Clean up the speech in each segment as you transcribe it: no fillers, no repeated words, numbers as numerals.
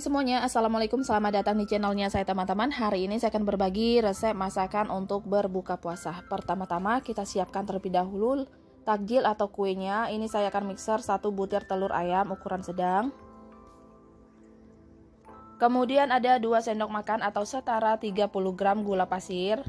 semuanya, Assalamualaikum, selamat datang di channelnya saya teman-teman. Hari ini saya akan berbagi resep masakan untuk berbuka puasa. Pertama-tama kita siapkan terlebih dahulu takjil atau kuenya. Ini saya akan mixer 1 butir telur ayam ukuran sedang. Kemudian ada 2 sendok makan atau setara 30 gram gula pasir.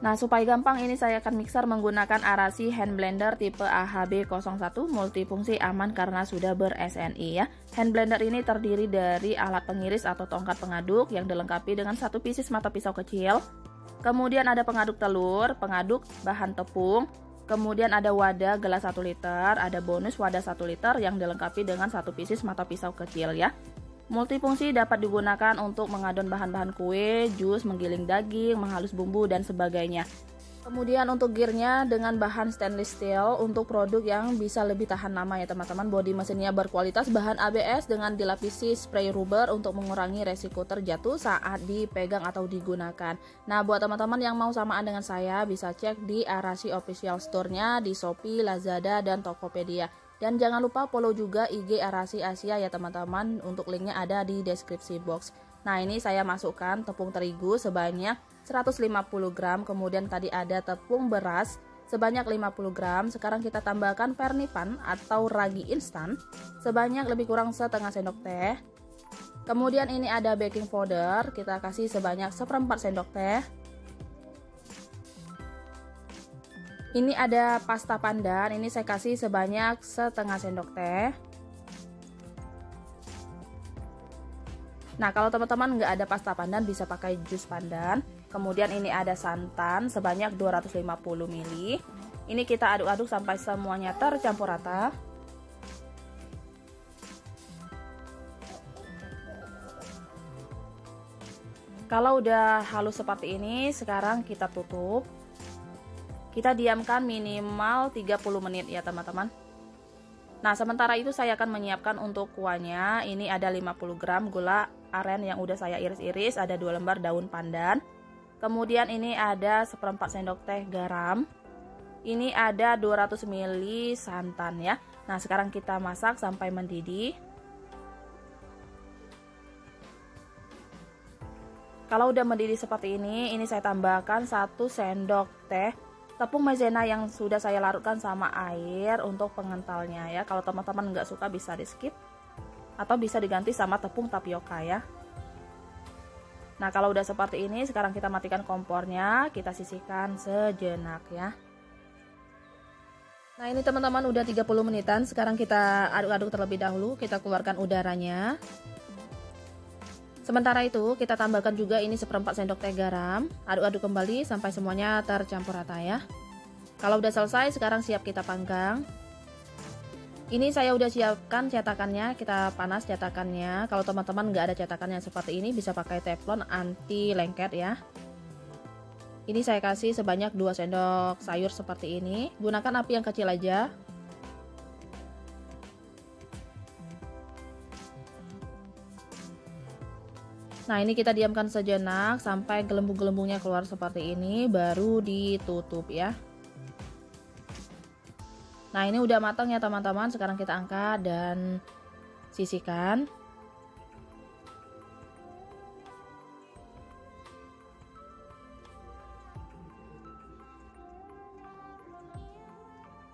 Nah, supaya gampang ini saya akan mixer menggunakan Arashi hand blender tipe AHB01 multifungsi, aman karena sudah ber-SNI ya. Hand blender ini terdiri dari alat pengiris atau tongkat pengaduk yang dilengkapi dengan 1 pieces mata pisau kecil. Kemudian ada pengaduk telur, pengaduk bahan tepung, kemudian ada wadah gelas 1 liter, ada bonus wadah 1 liter yang dilengkapi dengan 1 pieces mata pisau kecil ya. Multifungsi dapat digunakan untuk mengadon bahan-bahan kue, jus, menggiling daging, menghalus bumbu, dan sebagainya. Kemudian untuk gearnya dengan bahan stainless steel untuk produk yang bisa lebih tahan lama ya teman-teman. Bodi mesinnya berkualitas bahan ABS dengan dilapisi spray rubber untuk mengurangi resiko terjatuh saat dipegang atau digunakan. Nah, buat teman-teman yang mau samaan dengan saya bisa cek di Arashi official store-nya di Shopee, Lazada, dan Tokopedia. Dan jangan lupa follow juga IG Arashi Asia ya teman-teman, untuk linknya ada di deskripsi box. Nah, ini saya masukkan tepung terigu sebanyak 150 gram, kemudian tadi ada tepung beras sebanyak 50 gram. Sekarang kita tambahkan vernipan atau ragi instan sebanyak lebih kurang setengah sendok teh. Kemudian ini ada baking powder, kita kasih sebanyak 1/4 sendok teh. Ini ada pasta pandan, ini saya kasih sebanyak setengah sendok teh. Nah, kalau teman-teman nggak ada pasta pandan bisa pakai jus pandan. Kemudian ini ada santan sebanyak 250 ml. Ini kita aduk-aduk sampai semuanya tercampur rata. Kalau udah halus seperti ini, sekarang kita tutup. Kita diamkan minimal 30 menit ya teman-teman. Nah, sementara itu saya akan menyiapkan untuk kuahnya. Ini ada 50 gram gula aren yang udah saya iris-iris, ada 2 lembar daun pandan. Kemudian ini ada 1/4 sendok teh garam. Ini ada 200 ml santan ya. Nah, sekarang kita masak sampai mendidih. Kalau udah mendidih seperti ini saya tambahkan 1 sendok teh tepung maizena yang sudah saya larutkan sama air untuk pengentalnya ya. Kalau teman-teman nggak suka bisa di skip atau bisa diganti sama tepung tapioka ya. Nah, kalau udah seperti ini sekarang kita matikan kompornya, kita sisihkan sejenak ya. Nah, ini teman-teman udah 30 menitan. Sekarang kita aduk-aduk terlebih dahulu, kita keluarkan udaranya. Sementara itu kita tambahkan juga ini 1/4 sendok teh garam. Aduk-aduk kembali sampai semuanya tercampur rata ya. Kalau udah selesai, sekarang siap kita panggang. Ini saya udah siapkan cetakannya, kita panas cetakannya. Kalau teman-teman nggak ada cetakannya seperti ini bisa pakai teflon anti lengket ya. Ini saya kasih sebanyak 2 sendok sayur seperti ini. Gunakan api yang kecil aja. Nah, ini kita diamkan sejenak sampai gelembung-gelembungnya keluar seperti ini, baru ditutup ya. Nah, ini udah matang ya teman-teman. Sekarang kita angkat dan sisihkan.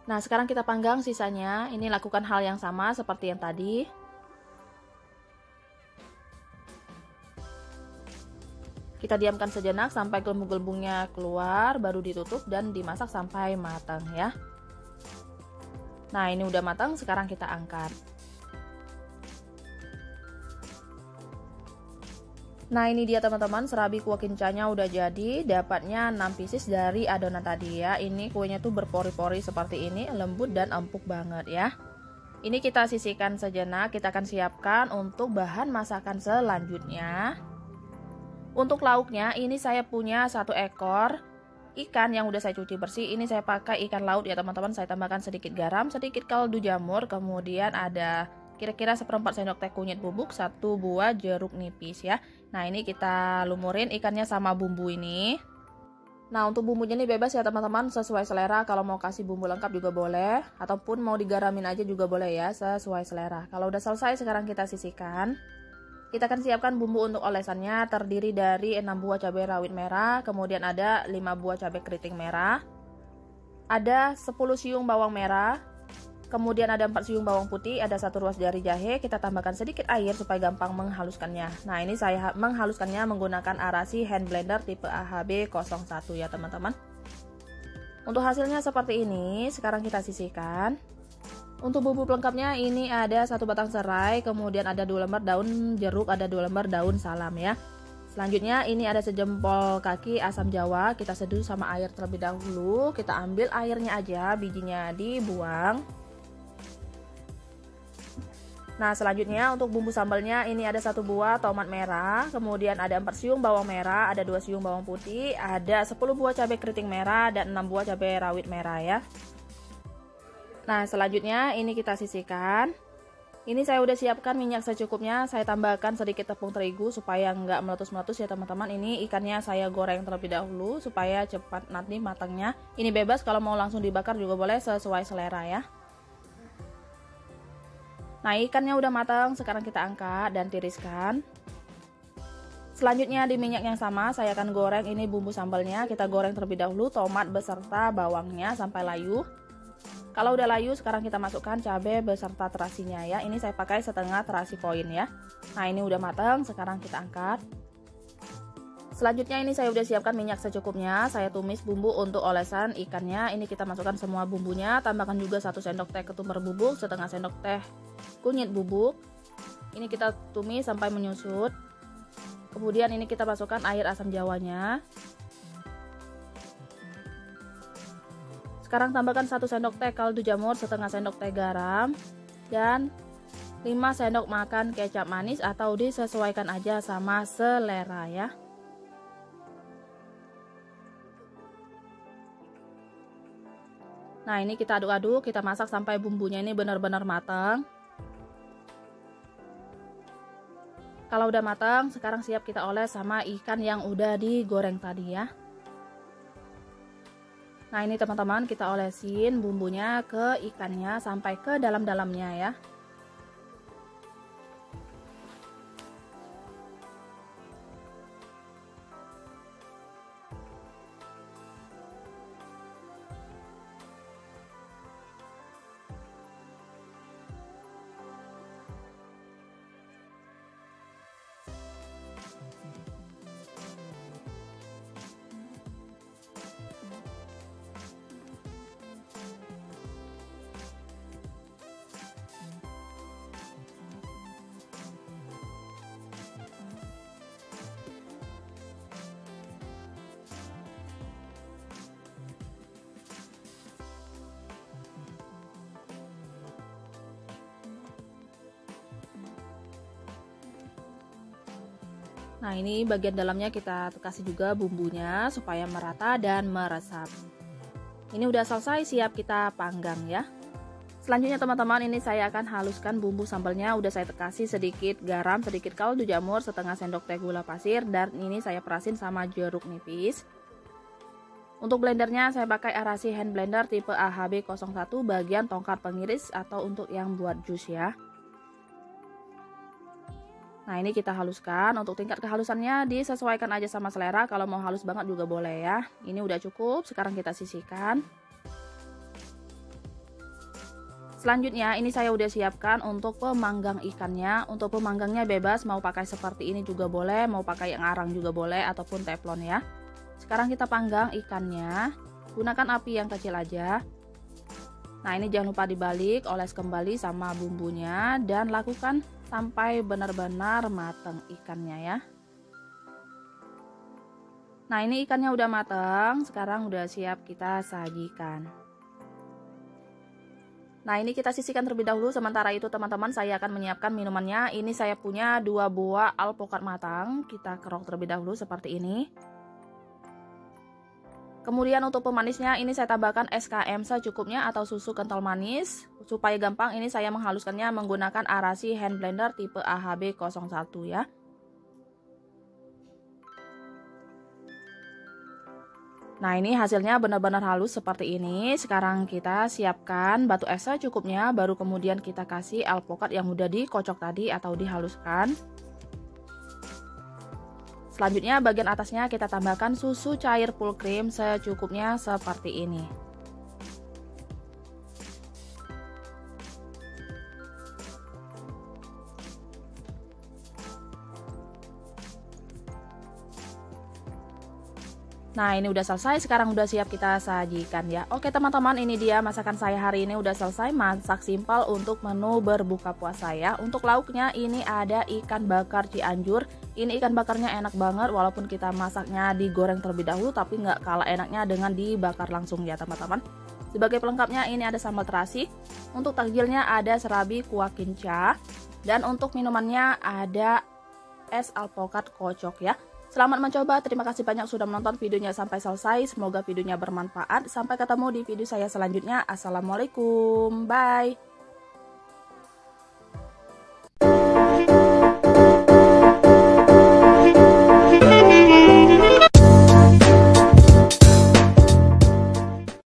Nah, sekarang kita panggang sisanya. Ini lakukan hal yang sama seperti yang tadi. Kita diamkan sejenak sampai gelembung-gelembungnya keluar, baru ditutup dan dimasak sampai matang ya. Nah, ini udah matang, sekarang kita angkat. Nah, ini dia teman-teman, serabi kuah kincanya udah jadi. Dapatnya 6 pieces dari adonan tadi ya. Ini kuahnya tuh berpori-pori seperti ini, lembut dan empuk banget ya. Ini kita sisihkan sejenak, kita akan siapkan untuk bahan masakan selanjutnya. Untuk lauknya ini saya punya 1 ekor ikan yang udah saya cuci bersih. Ini saya pakai ikan laut ya teman-teman. Saya tambahkan sedikit garam, sedikit kaldu jamur, kemudian ada kira-kira 1/4 sendok teh kunyit bubuk, 1 buah jeruk nipis ya. Nah, ini kita lumurin ikannya sama bumbu ini. Nah, untuk bumbunya ini bebas ya teman-teman, sesuai selera. Kalau mau kasih bumbu lengkap juga boleh, ataupun mau digaramin aja juga boleh ya, sesuai selera. Kalau udah selesai, sekarang kita sisihkan. Kita akan siapkan bumbu untuk olesannya, terdiri dari 6 buah cabai rawit merah, kemudian ada 5 buah cabai keriting merah, ada 10 siung bawang merah, kemudian ada 4 siung bawang putih, ada 1 ruas jari jahe. Kita tambahkan sedikit air supaya gampang menghaluskannya. Nah, ini saya menghaluskannya menggunakan Arashi hand blender tipe AHB 01 ya teman-teman. Untuk hasilnya seperti ini. Sekarang kita sisihkan. Untuk bumbu pelengkapnya ini ada 1 batang serai, kemudian ada 2 lembar daun jeruk, ada 2 lembar daun salam ya. Selanjutnya ini ada sejempol kaki asam jawa, kita seduh sama air terlebih dahulu. Kita ambil airnya aja, bijinya dibuang. Nah, selanjutnya untuk bumbu sambalnya ini ada 1 buah tomat merah, kemudian ada 4 siung bawang merah, ada 2 siung bawang putih, ada 10 buah cabai keriting merah, dan 6 buah cabai rawit merah ya. Nah, selanjutnya ini kita sisihkan. Ini saya udah siapkan minyak secukupnya, saya tambahkan sedikit tepung terigu supaya nggak meletus-meletus ya teman-teman. Ini ikannya saya goreng terlebih dahulu supaya cepat nanti matangnya. Ini bebas, kalau mau langsung dibakar juga boleh, sesuai selera ya. Nah, ikannya udah matang, sekarang kita angkat dan tiriskan. Selanjutnya di minyak yang sama saya akan goreng ini bumbu sambalnya. Kita goreng terlebih dahulu tomat beserta bawangnya sampai layu. Kalau udah layu, sekarang kita masukkan cabai beserta terasinya ya. Ini saya pakai setengah terasi koin ya. Nah, ini udah matang, sekarang kita angkat. Selanjutnya ini saya udah siapkan minyak secukupnya. Saya tumis bumbu untuk olesan ikannya. Ini kita masukkan semua bumbunya. Tambahkan juga 1 sendok teh ketumbar bubuk, setengah sendok teh kunyit bubuk. Ini kita tumis sampai menyusut. Kemudian ini kita masukkan air asam jawanya. Sekarang tambahkan 1 sendok teh kaldu jamur, setengah sendok teh garam, dan 5 sendok makan kecap manis atau disesuaikan aja sama selera ya. Nah, ini kita aduk-aduk, kita masak sampai bumbunya ini benar-benar matang. Kalau udah matang, sekarang siap kita oles sama ikan yang udah digoreng tadi ya. Nah, ini teman-teman kita olesin bumbunya ke ikannya sampai ke dalam-dalamnya ya. Nah, ini bagian dalamnya kita kasih juga bumbunya supaya merata dan meresap. Ini udah selesai, siap kita panggang ya. Selanjutnya teman-teman, ini saya akan haluskan bumbu sambalnya. Udah saya kasih sedikit garam, sedikit kaldu jamur, setengah sendok teh gula pasir, dan ini saya perasin sama jeruk nipis. Untuk blendernya saya pakai Arashi hand blender tipe AHB 01 bagian tongkat pengiris atau untuk yang buat jus ya. Nah, ini kita haluskan. Untuk tingkat kehalusannya disesuaikan aja sama selera. Kalau mau halus banget juga boleh ya. Ini udah cukup. Sekarang kita sisihkan. Selanjutnya ini saya udah siapkan untuk pemanggang ikannya. Untuk pemanggangnya bebas, mau pakai seperti ini juga boleh, mau pakai yang arang juga boleh, ataupun teflon ya. Sekarang kita panggang ikannya. Gunakan api yang kecil aja. Nah, ini jangan lupa dibalik, oles kembali sama bumbunya, dan lakukan sampai benar-benar matang ikannya ya. Nah, ini ikannya udah matang, sekarang udah siap kita sajikan. Nah, ini kita sisihkan terlebih dahulu. Sementara itu teman-teman, saya akan menyiapkan minumannya. Ini saya punya 2 buah alpukat matang, kita kerok terlebih dahulu seperti ini. Kemudian untuk pemanisnya ini saya tambahkan SKM secukupnya atau susu kental manis. Supaya gampang ini saya menghaluskannya menggunakan Arashi hand blender tipe AHB 01 ya. Nah, ini hasilnya benar-benar halus seperti ini. Sekarang kita siapkan batu es secukupnya, baru kemudian kita kasih alpukat yang udah dikocok tadi atau dihaluskan. Selanjutnya bagian atasnya kita tambahkan susu cair full cream secukupnya seperti ini. Nah, ini udah selesai, sekarang udah siap kita sajikan ya. Oke teman-teman, ini dia masakan saya hari ini udah selesai. Masak simpel untuk menu berbuka puasa ya. Untuk lauknya ini ada ikan bakar Cianjur. Ini ikan bakarnya enak banget, walaupun kita masaknya digoreng terlebih dahulu, tapi nggak kalah enaknya dengan dibakar langsung ya teman-teman. Sebagai pelengkapnya ini ada sambal terasi. Untuk takjilnya ada serabi kuah kinca. Dan untuk minumannya ada es alpukat kocok ya. Selamat mencoba, terima kasih banyak sudah menonton videonya sampai selesai. Semoga videonya bermanfaat. Sampai ketemu di video saya selanjutnya. Assalamualaikum, bye.